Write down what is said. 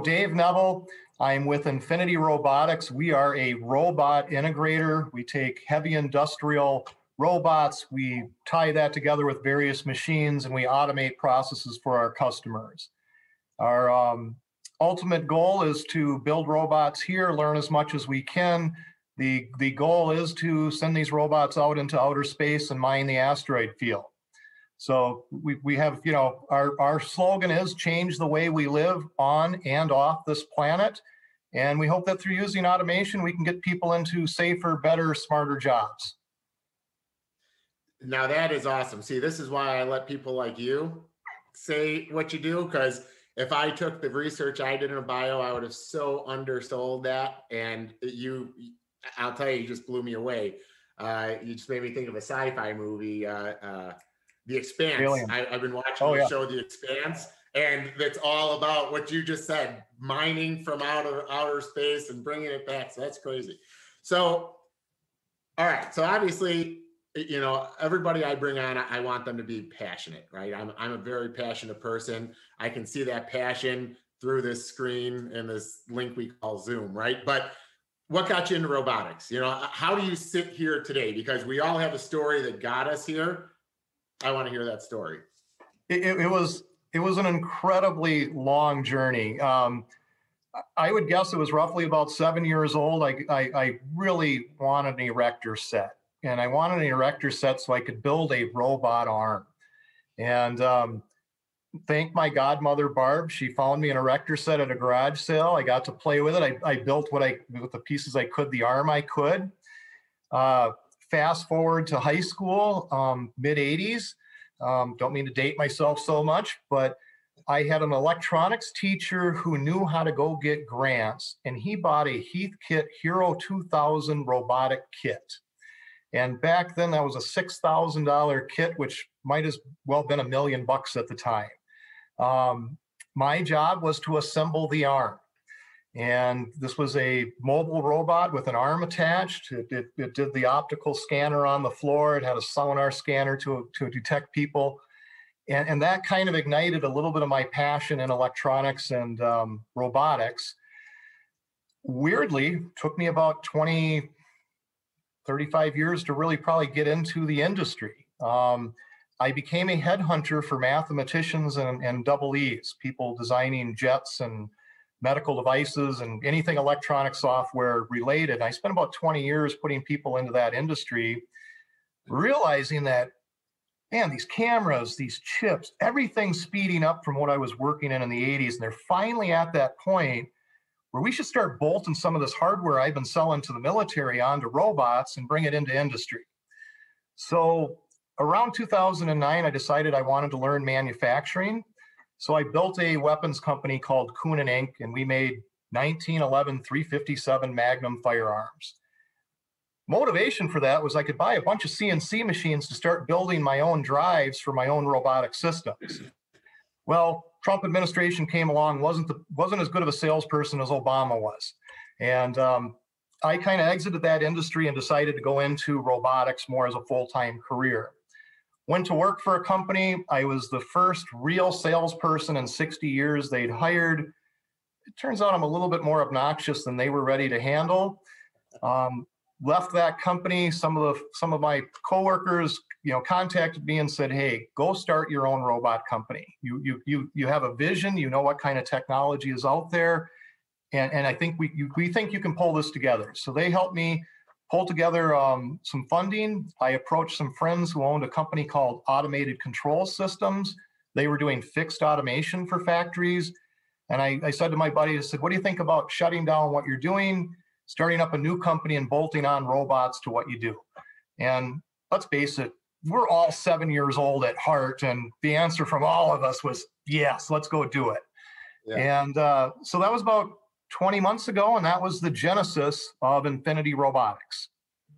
Dave Neville, I'm with Infinity Robotics. We are a robot integrator. We take heavy industrial robots, we tie that together with various machines, and we automate processes for our customers. Our ultimate goal is to build robots here, learn as much as we can. The goal is to send these robots out into outer space and mine the asteroid field. So we have, you know, our slogan is change the way we live on and off this planet. And we hope that through using automation, we can get people into safer, better, smarter jobs. Now that is awesome. See, this is why I let people like you say what you do, because if I took the research I did in a bio, I would have so undersold that. And I'll tell you just blew me away. You just made me think of a sci-fi movie, The Expanse. I've been watching the show The Expanse, and it's all about what you just said, mining from outer space and bringing it back. So that's crazy. So, all right. So obviously, you know, everybody I bring on, I want them to be passionate, right? I'm a very passionate person. I can see that passion through this screen and this link we call Zoom, right? But what got you into robotics? You know, how do you sit here today? Because we all have a story that got us here. I want to hear that story. It was an incredibly long journey. I would guess it was roughly about 7 years old. I really wanted an erector set. And I wanted an erector set so I could build a robot arm. And thank my godmother, Barb. She found me an erector set at a garage sale. I got to play with it. I built with the pieces I could, the arm I could. Fast forward to high school, mid-'80s. Don't mean to date myself so much, but I had an electronics teacher who knew how to go get grants, and he bought a Heathkit Hero 2000 robotic kit. And back then that was a $6,000 kit, which might as well been $1 million at the time. My job was to assemble the arm. And this was a mobile robot with an arm attached. It did the optical scanner on the floor. It had a sonar scanner to detect people. And that kind of ignited a little bit of my passion in electronics and robotics. Weirdly, took me about 35 years to really probably get into the industry. I became a headhunter for mathematicians and double E's, people designing jets and medical devices and anything electronic software related. I spent about 20 years putting people into that industry, realizing that, man, these cameras, these chips, everything's speeding up from what I was working in the 80s. And they're finally at that point where we should start bolting some of this hardware I've been selling to the military onto robots and bring it into industry. So around 2009, I decided I wanted to learn manufacturing. So I built a weapons company called Kuhn & Inc., and we made 1911 357 Magnum firearms. Motivation for that was I could buy a bunch of CNC machines to start building my own drives for my own robotic systems. Well, Trump administration came along, wasn't as good of a salesperson as Obama was. And I kind of exited that industry and decided to go into robotics more as a full-time career. Went to work for a company. I was the first real salesperson in 60 years they'd hired. It turns out I'm a little bit more obnoxious than they were ready to handle. Left that company. Some of my coworkers, contacted me and said, "Hey, go start your own robot company. You have a vision. You know what kind of technology is out there, and I think we think you can pull this together." So they helped me pull together some funding. I approached some friends who owned a company called Automated Control Systems. They were doing fixed automation for factories, and I said to my buddy, I said, "What do you think about shutting down what you're doing, starting up a new company and bolting on robots to what you do?" And let's face it, we're all 7 years old at heart. And the answer from all of us was, yes, let's go do it. Yeah. And so that was about 20 months ago. And that was the genesis of Infinity Robotics.